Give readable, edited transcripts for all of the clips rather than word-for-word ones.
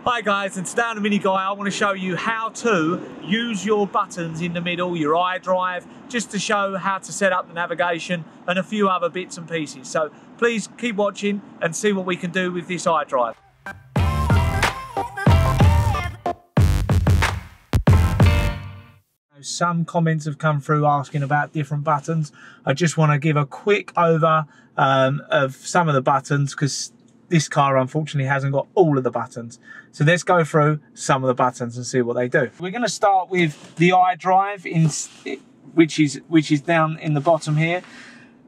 Hi guys, and today on the Mini Guy I want to show you how to use your buttons in the middle, your iDrive, just to show how to set up the navigation and a few other bits and pieces. So please keep watching and see what we can do with this iDrive. Some comments have come through asking about different buttons. I just want to give a quick over of some of the buttons because this car unfortunately hasn't got all of the buttons. So let's go through some of the buttons and see what they do. We're going to start with the iDrive, which is down in the bottom here.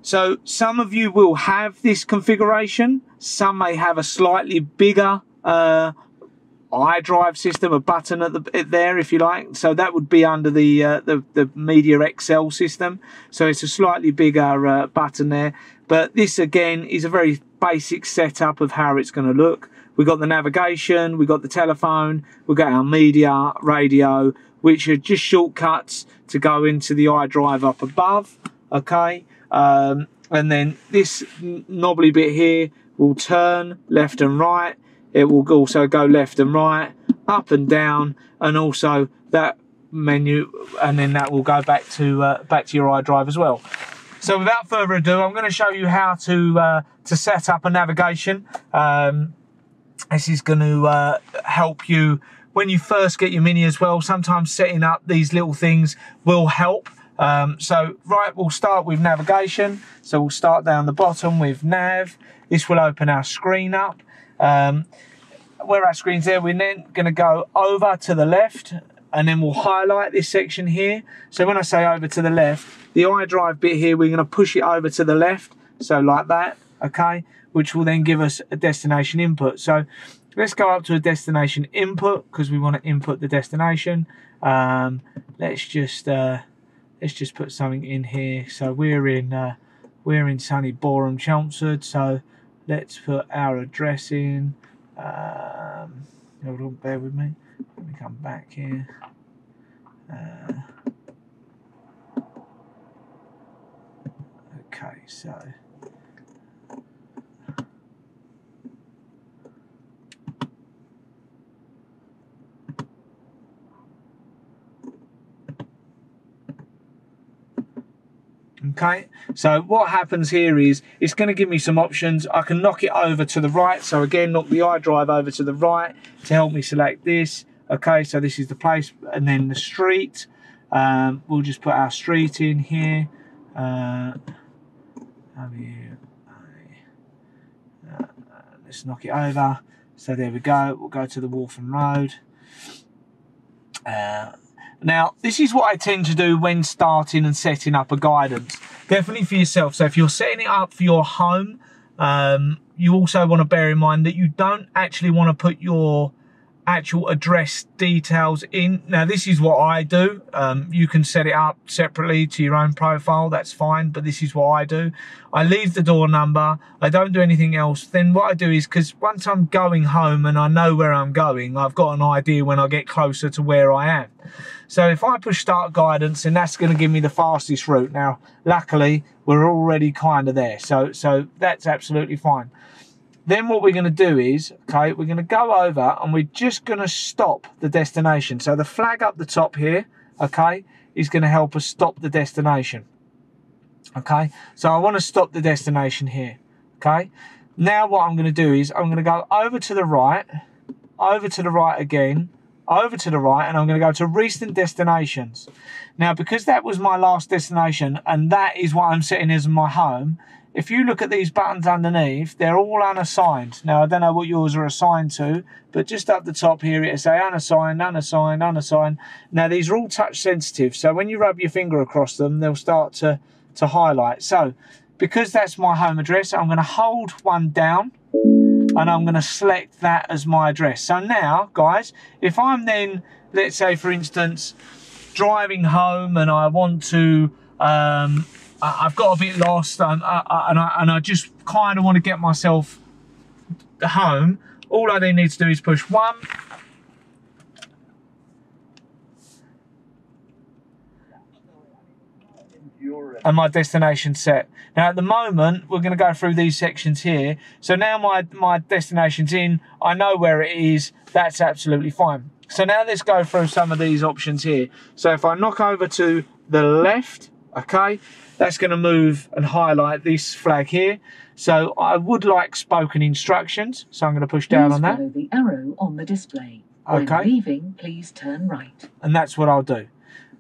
So some of you will have this configuration. Some may have a slightly bigger iDrive system, a button at there if you like. So that would be under the Media XL system. So it's a slightly bigger button there. But this again is a very basic setup of how it's going to look. We've got the navigation, we've got the telephone, we've got our media, radio, which are just shortcuts to go into the iDrive up above, okay? And then this knobbly bit here will turn left and right. It will also go left and right, up and down, and also that menu, and then that will go back to your iDrive as well. So without further ado, I'm going to show you how to set up a navigation. This is going to help you when you first get your Mini as well. Sometimes setting up these little things will help. So right, we'll start with navigation. So we'll start down the bottom with nav. This will open our screen up. Where our screen's there, we're then going to go over to the left, and then we'll highlight this section here. So when I say over to the left, the iDrive bit here, we're going to push it over to the left, so like that, okay, which will then give us a destination input. So let's go up to a destination input because we want to input the destination. Let's just put something in here. So we're in sunny Boreham, Chelmsford. So let's put our address in. Hold on, bear with me. Let me come back here. Okay, so okay, so what happens here is it's going to give me some options. I can knock it over to the right. So again, knock the iDrive over to the right to help me select this. Okay, so this is the place, and then the street. We'll just put our street in here. Let's knock it over. So there we go. We'll go to the Waltham Road. Now, this is what I tend to do when starting and setting up a guidance. Definitely for yourself. So if you're setting it up for your home, you also want to bear in mind that you don't actually want to put your actual address details in. Now, this is what I do. You can set it up separately to your own profile. That's fine. But this is what I do. I leave the door number. I don't do anything else. Then what I do is, because once I'm going home and I know where I'm going, I've got an idea when I get closer to where I am. So if I push start guidance, then that's going to give me the fastest route. Now, luckily, we're already kind of there. So that's absolutely fine. Then what we're going to do is, okay, we're going to go over and we're just going to stop the destination. So the flag up the top here, okay, is going to help us stop the destination. Okay, so I want to stop the destination here. Okay, now what I'm going to do is I'm going to go over to the right again, over to the right, and I'm going to go to recent destinations. Now, because that was my last destination and that is what I'm setting as my home, if you look at these buttons underneath, they're all unassigned. Now, I don't know what yours are assigned to, but just up the top here, it'll say unassigned, unassigned, unassigned. Now, these are all touch sensitive, so when you rub your finger across them, they'll start to highlight. So, because that's my home address, I'm going to hold one down, and I'm going to select that as my address. So now, guys, if I'm then, let's say, for instance, driving home and I want to... I've got a bit lost and I just kind of want to get myself home. All I then need to do is push 1. and my destination set. Now at the moment, we're going to go through these sections here. So now my destination's in, I know where it is, that's absolutely fine. So now let's go through some of these options here. So if I knock over to the left, okay, that's going to move and highlight this flag here. So I would like spoken instructions, so I'm going to push down on that. Follow the arrow on the display. Okay. When leaving, please turn right. And that's what I'll do.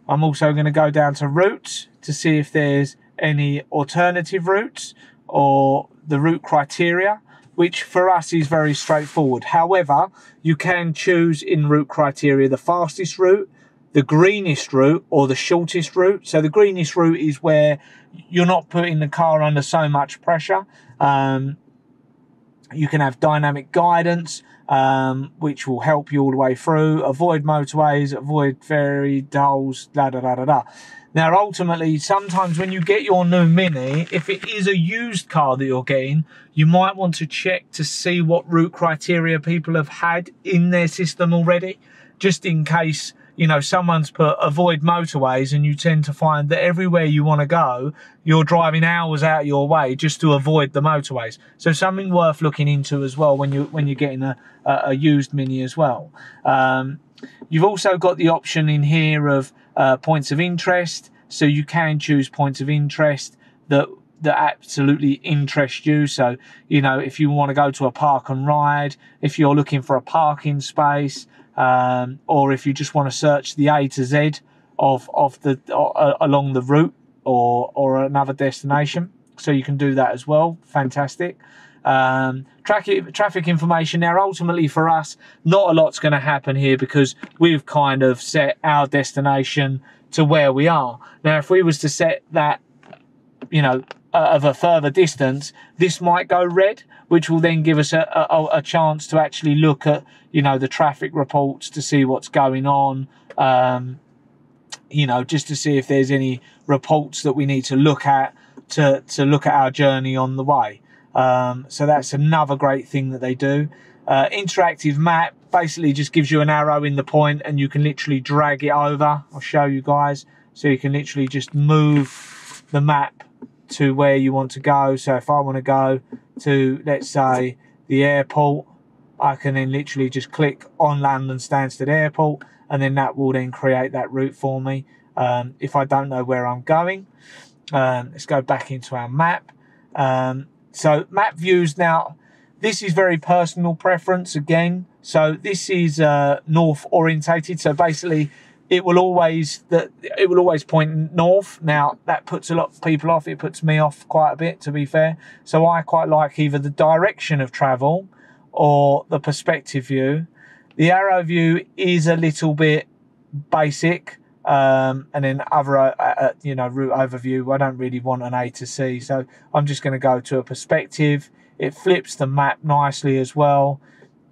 I'm also going to go down to routes to see if there's any alternative routes or the route criteria, which for us is very straightforward. However, you can choose in route criteria the fastest route, the greenest route, or the shortest route. So the greenest route is where you're not putting the car under so much pressure. You can have dynamic guidance, which will help you all the way through. Avoid motorways, avoid ferry holes, da da da da da. Now, ultimately, sometimes when you get your new Mini, if it is a used car that you're getting, you might want to check to see what route criteria people have had in their system already, just in case, you know, someone's put avoid motorways and you tend to find that everywhere you want to go, you're driving hours out of your way just to avoid the motorways. So something worth looking into as well when you're getting a used Mini as well. You've also got the option in here of points of interest. So you can choose points of interest that absolutely interest you. So, you know, if you want to go to a park and ride, if you're looking for a parking space, or if you just want to search the A to Z of along the route or another destination, so you can do that as well. Fantastic. Traffic information. Now ultimately for us, not a lot's going to happen here because we've kind of set our destination to where we are. Now if we was to set that, you know, of a further distance, this might go red, which will then give us a chance to actually look at, you know, the traffic reports to see what's going on, you know, just to see if there's any reports that we need to look at to look at our journey on the way. So that's another great thing that they do. Interactive map basically just gives you an arrow in the point and you can literally drag it over. I'll show you guys. So you can literally just move the map to where you want to go. So if I want to go to, let's say, the airport, I can then literally just click on London Stansted Airport and then that will then create that route for me. If I don't know where I'm going, let's go back into our map. So map views, now this is very personal preference again. So this is north orientated. So basically it will always point north. Now that puts a lot of people off. It puts me off quite a bit, to be fair. So I quite like either the direction of travel or the perspective view. The arrow view is a little bit basic, and then other you know, route overview. I don't really want an A to C, so I'm just going to go to a perspective. It flips the map nicely as well,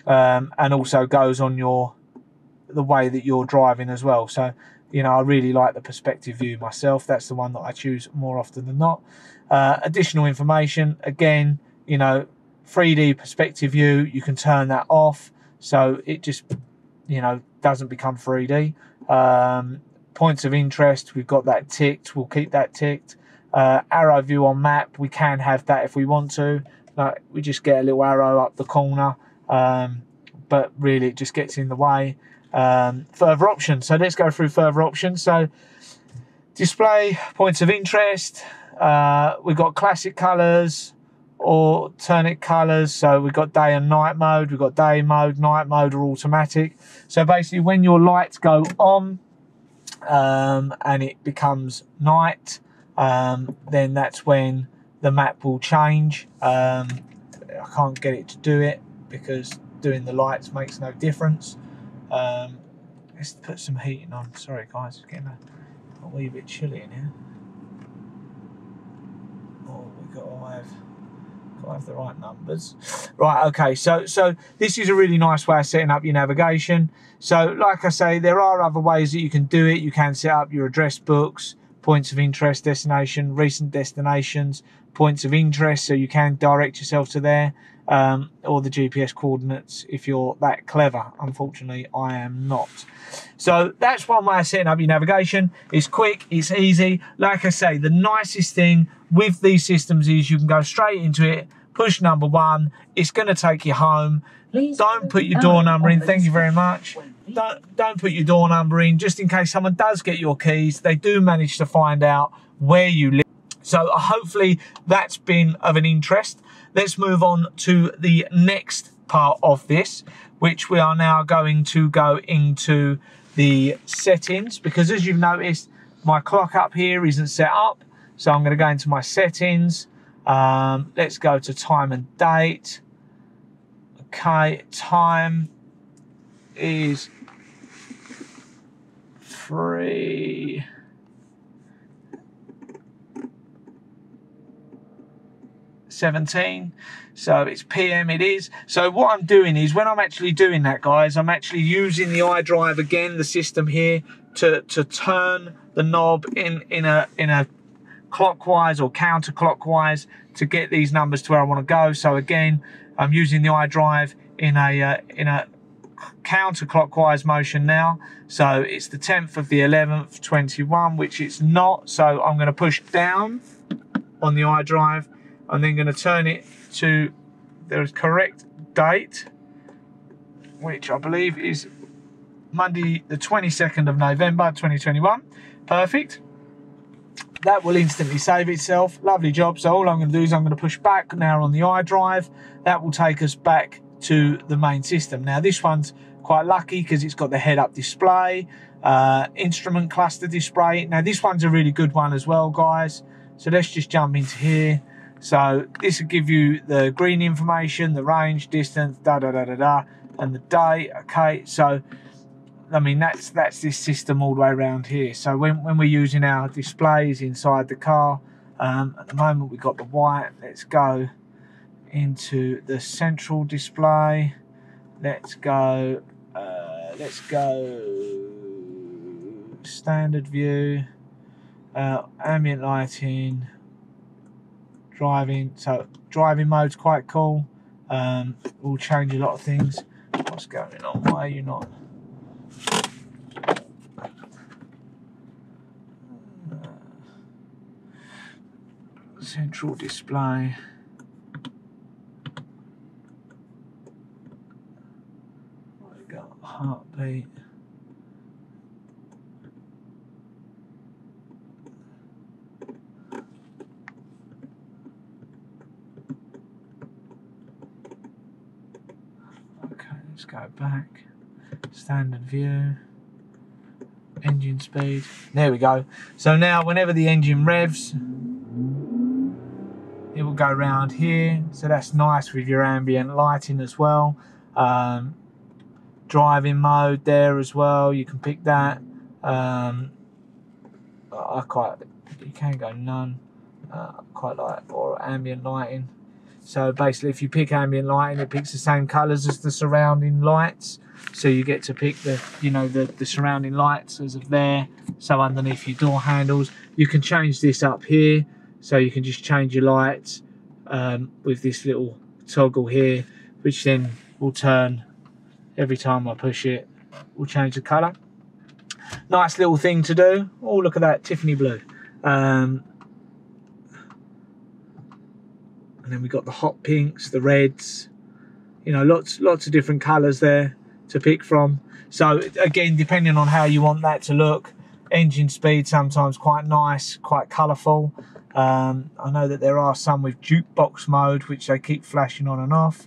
and also goes on the way that you're driving as well. So, you know, I really like the perspective view myself. That's the one that I choose more often than not. Additional information, again, you know, 3D perspective view, you can turn that off so it just, you know, doesn't become 3D. Points of interest, we've got that ticked, we'll keep that ticked. Arrow view on map, we can have that if we want to. We just get a little arrow up the corner, but really it just gets in the way. Further options, so let's go through further options. So display points of interest, we've got classic colors, alternate colors. So we've got day and night mode, we've got day mode, night mode, or automatic. So basically when your lights go on and it becomes night, then that's when the map will change. I can't get it to do it because doing the lights makes no difference. Let's put some heating on. Sorry guys, it's getting a wee bit chilly in here. Oh, we've got to have the right numbers. Right, okay, so this is a really nice way of setting up your navigation. So like I say, there are other ways that you can do it. You can set up your address books, points of interest, destination, recent destinations, points of interest, so you can direct yourself to there, or the GPS coordinates if you're that clever. Unfortunately, I am not. So that's one way of setting up your navigation. It's quick, it's easy. Like I say, the nicest thing with these systems is you can go straight into it, push number 1, it's going to take you home. Don't put your door number in, thank you very much. Don't put your door number in, just in case someone does get your keys. They do manage to find out where you live. So hopefully that's been of an interest. Let's move on to the next part of this, which we are now going to go into the settings, because as you've noticed, my clock up here isn't set up. So I'm going to go into my settings. Let's go to time and date. Okay, time is 3:17, so it's PM it is. So what I'm doing is, when I'm actually doing that, guys, I'm actually using the iDrive again, the system here, to turn the knob in a clockwise or counterclockwise to get these numbers to where I want to go. So again, I'm using the iDrive in a counterclockwise motion now. So it's the 10th of the 11th 21, which it's not. So I'm going to push down on the iDrive. I'm then going to turn it to the correct date, which I believe is Monday the 22nd of November 2021. Perfect. That will instantly save itself. Lovely job. So all I'm going to do is I'm going to push back now on the iDrive. That will take us back to the main system. Now this one's quite lucky because it's got the head-up display, instrument cluster display. Now this one's a really good one as well, guys. So let's just jump into here. So this will give you the green information, the range, distance, and the day. Okay, so I mean, that's this system all the way around here. So when we're using our displays inside the car, at the moment we've got the white. Let's go into the central display. Let's go standard view, ambient lighting, driving. So driving mode's quite cool. Will change a lot of things. What's going on? Why are you not? Central display. We got heartbeat. Okay, let's go back. Standard view. Engine speed. There we go. So now whenever the engine revs, it will go around here. So that's nice with your ambient lighting as well. Driving mode there as well. You can pick that. You can go none. Quite like, or ambient lighting. So basically, if you pick ambient lighting, it picks the same colours as the surrounding lights. So you get to pick the surrounding lights as of there. So underneath your door handles, you can change this up here. So you can just change your lights with this little toggle here, which then will turn every time I push it. Will change the colour. Nice little thing to do. Oh, look at that, Tiffany blue. And then we've got the hot pinks, the reds. You know, lots of different colours there to pick from. So again, depending on how you want that to look. Engine speed sometimes quite nice, quite colourful. I know that there are some with jukebox mode, which they keep flashing on and off.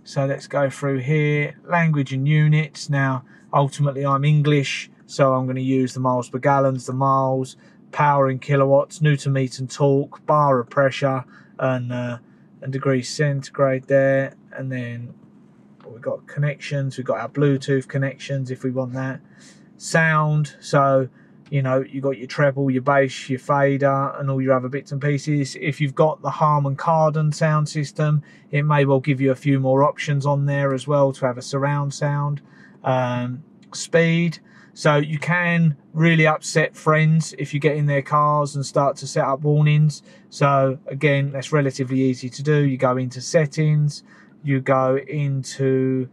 So let's go through here. Language and units. Now, ultimately, I'm English, so I'm going to use the miles per gallons, the miles, power in kilowatts, Newton meter and torque, bar of pressure, and degrees centigrade there. And then we've got connections. We've got our Bluetooth connections if we want that. Sound. So, you know, you've got your treble, your bass, your fader, and all your other bits and pieces. If you've got the Harman Kardon sound system, it may well give you a few more options on there as well to have a surround sound. speed. So you can really upset friends if you get in their cars and start to set up warnings. So again, that's relatively easy to do. You go into settings, you go into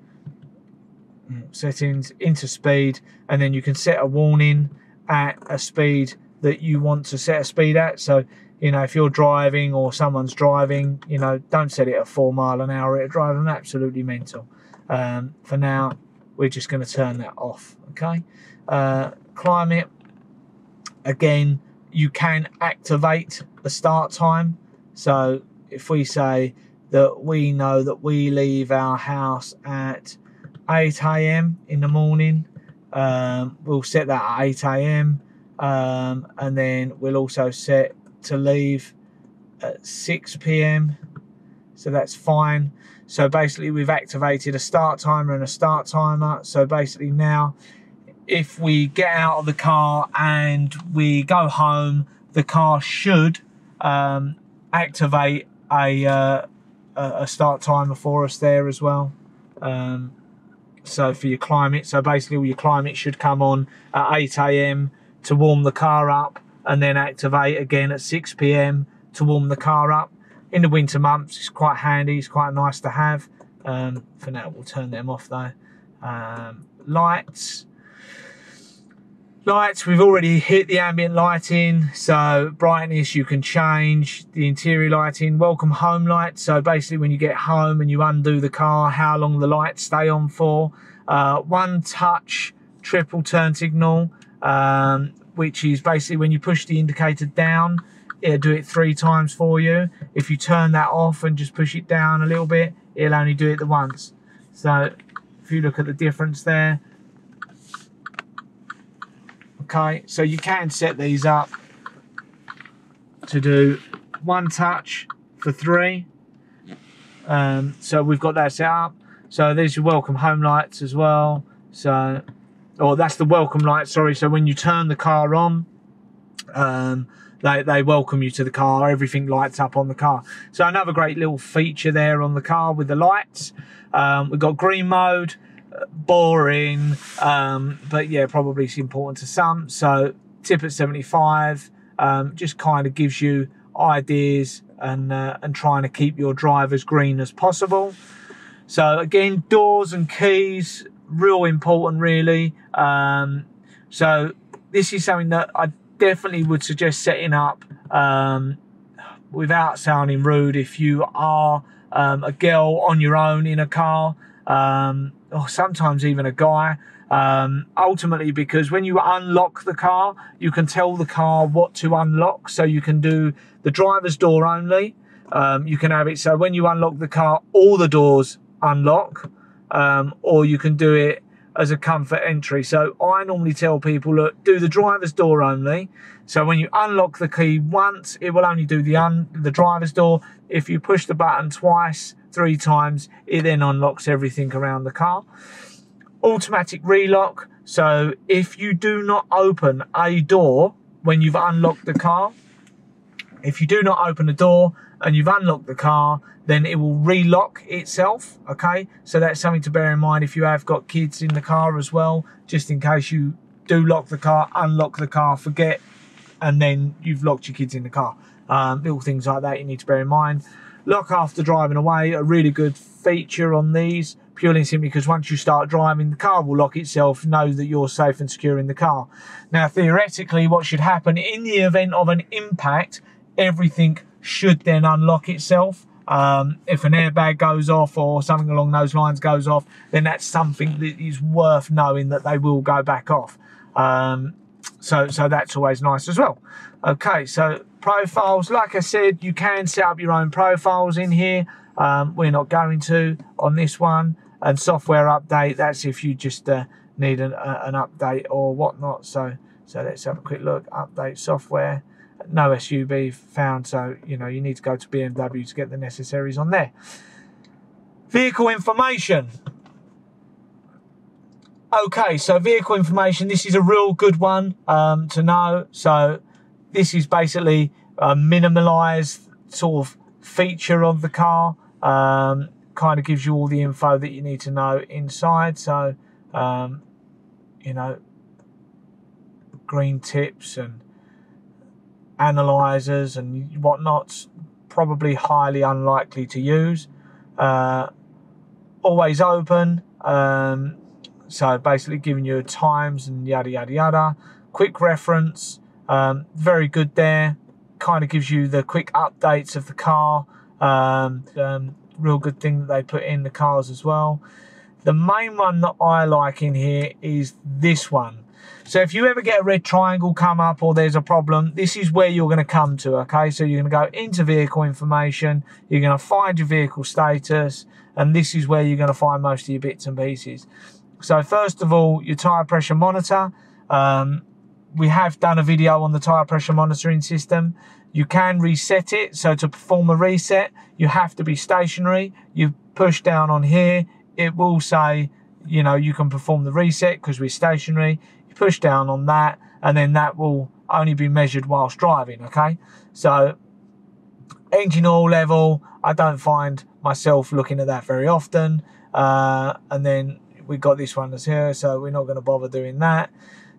settings, into speed, and then you can set a warning at a speed that you want to set a speed at. So, you know, if you're driving or someone's driving, you know, don't set it at 4 miles an hour. It'll drive them absolutely mental. For now, we're just going to turn that off, okay? Climate, again, you can activate the start time. So if we say that we know that we leave our house at 8 AM in the morning, we'll set that at 8 AM, and then we'll also set to leave at 6 PM, so that's fine. So basically we've activated a start timer and a start timer. So basically now, if we get out of the car and we go home, the car should activate a start timer for us there as well. So for your climate, so basically your climate should come on at 8 AM to warm the car up, and then activate again at 6 PM to warm the car up. In the winter months, it's quite handy, it's quite nice to have. For now, we'll turn them off though. Lights, we've already hit the ambient lighting, so brightness you can change. The interior lighting, welcome home lights, so basically when you get home and you undo the car, how long the lights stay on for. One touch triple turn signal, which is basically when you push the indicator down, it'll do it 3 times for you. If you turn that off and just push it down a little bit, it'll only do it the once. So if you look at the difference there. Okay, so you can set these up to do 1 touch for 3. So we've got that set up. So there's your welcome home lights as well. So, or that's the welcome light, sorry. So when you turn the car on, they welcome you to the car. Everything lights up on the car. So another great little feature there on the car with the lights. We've got green mode. Boring, but yeah, probably it's important to some. So tip at 75, just kind of gives you ideas and trying to keep your drive as green as possible. So again, doors and keys, real important really. So this is something that I definitely would suggest setting up without sounding rude. If you are a girl on your own in a car, or sometimes even a guy, ultimately, because when you unlock the car, you can tell the car what to unlock. So you can do the driver's door only. You can have it so when you unlock the car, all the doors unlock, or you can do it as a comfort entry. So I normally tell people, look, do the driver's door only. So when you unlock the key once, it will only do the driver's door. If you push the button twice, 3 times, it then unlocks everything around the car. Automatic relock. So if you do not open a door when you've unlocked the car, if you do not open the door and you've unlocked the car, then it will relock itself, okay? So that's something to bear in mind if you have got kids in the car as well, just in case you do lock the car, unlock the car, forget, and then you've locked your kids in the car. Little things like that you need to bear in mind. Lock after driving away, a really good feature on these, purely and simply because once you start driving, the car will lock itself, know that you're safe and secure in the car. Now, theoretically, what should happen in the event of an impact, everything should then unlock itself. If an airbag goes off or something along those lines goes off, then that's something that is worth knowing that they will go back off. So that's always nice as well. Okay, so profiles, like I said, you can set up your own profiles in here. We're not going to on this one. And software update, that's if you just need an update or whatnot. So let's have a quick look. Update software. No SUV found, so you know you need to go to BMW to get the necessaries on there. Vehicle information. Okay, so vehicle information, this is a real good one to know. So this is basically a minimalised sort of feature of the car. Kind of gives you all the info that you need to know inside. So you know, green tips and analyzers and whatnot's probably highly unlikely to use. Always open, so basically giving you times and yada yada yada. Quick reference, very good there. Kind of gives you the quick updates of the car. Real good thing that they put in the cars as well. The main one that I like in here is this one. So if you ever get a red triangle come up or there's a problem, this is where you're going to come to, okay? So you're going to go into vehicle information, you're going to find your vehicle status, and this is where you're going to find most of your bits and pieces. So first of all, your tyre pressure monitor. We have done a video on the tyre pressure monitoring system. You can reset it. So to perform a reset, you have to be stationary. You push down on here, it will say, you know, you can perform the reset because we're stationary. You push down on that, and then that will only be measured whilst driving, okay? So engine oil level, I don't find myself looking at that very often. And then we got this one that's here, so we're not going to bother doing that.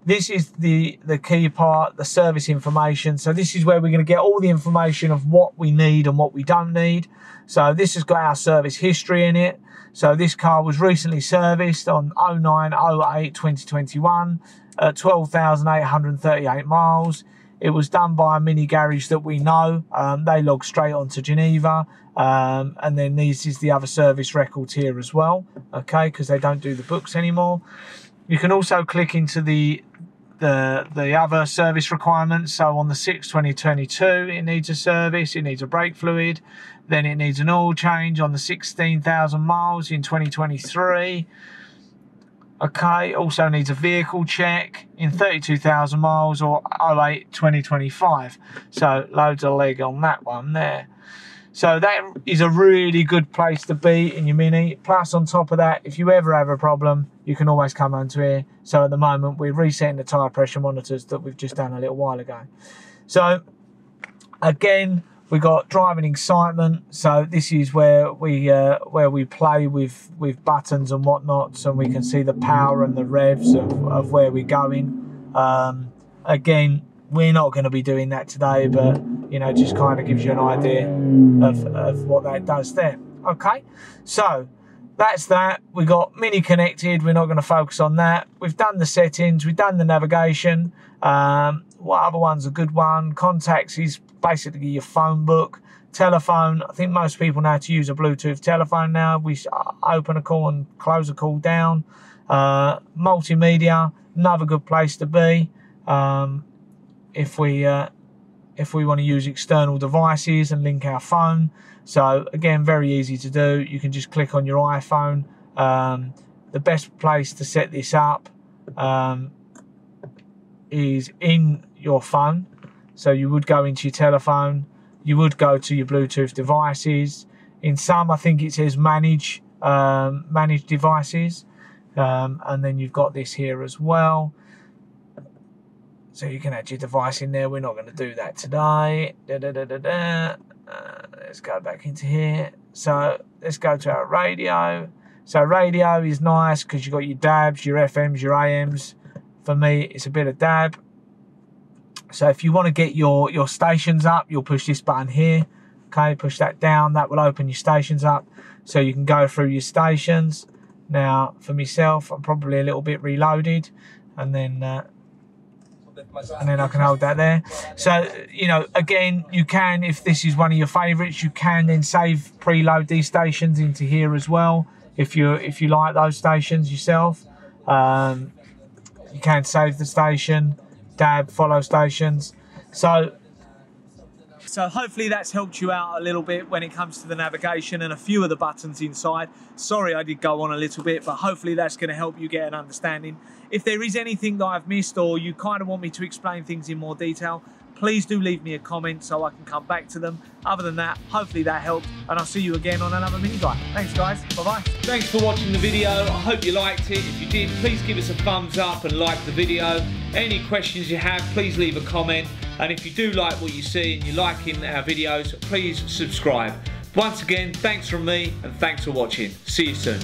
This is the key part, the service information. So this is where we're going to get all the information of what we need and what we don't need. So this has got our service history in it. So this car was recently serviced on 09/08/2021 at 12,838 miles. It was done by a Mini garage that we know. They log straight onto Geneva. And then this is the other service records here as well, okay, because they don't do the books anymore. You can also click into the other service requirements. So on the 6/20/22, it needs a service, it needs a brake fluid, then it needs an oil change on the 16,000 miles in 2023. Okay, also needs a vehicle check in 32,000 miles or 08/2025. So loads of leg on that one there. So that is a really good place to be in your Mini. Plus on top of that, if you ever have a problem, you can always come onto here. So at the moment, we're resetting the tyre pressure monitors that we've just done a little while ago. So again, we got driving excitement. So this is where we play with buttons and whatnot, so we can see the power and the revs of where we're going. Again, we're not going to be doing that today, but you know, just kind of gives you an idea of what that does there. Okay, so that's that. We got Mini connected. We're not going to focus on that. We've done the settings. We've done the navigation. What other one's a good one? Contacts is basically your phone book. Telephone, I think most people know how to use a Bluetooth telephone now. We open a call and close a call down. Multimedia, another good place to be. If we want to use external devices and link our phone. So again, very easy to do. You can just click on your iPhone. The best place to set this up is in your phone. So you would go into your telephone, you would go to your Bluetooth devices. In some, I think it says manage devices. And then you've got this here as well. So you can add your device in there. We're not going to do that today. Let's go back into here. So let's go to our radio. So radio is nice because you've got your DABs, your FMs, your AMs. For me, it's a bit of DAB. So if you want to get your stations up, you'll push this button here. Okay, push that down. That will open your stations up. So you can go through your stations. Now, for myself, I'm probably a little bit reloaded. And then I can hold that there. So, you know, again, you can, if this is one of your favorites, you can then preload these stations into here as well. If you like those stations yourself, you can save the station, DAB, follow stations. So hopefully that's helped you out a little bit when it comes to the navigation and a few of the buttons inside. Sorry I did go on a little bit, but hopefully that's going to help you get an understanding. If there is anything that I've missed or you kind of want me to explain things in more detail, please do leave me a comment so I can come back to them. Other than that, hopefully that helped, and I'll see you again on another mini guide. Thanks guys, bye-bye. Thanks for watching the video. I hope you liked it. If you did, please give us a thumbs up and like the video. Any questions you have, please leave a comment. And if you do like what you see and you're liking our videos, please subscribe. Once again, thanks from me and thanks for watching. See you soon.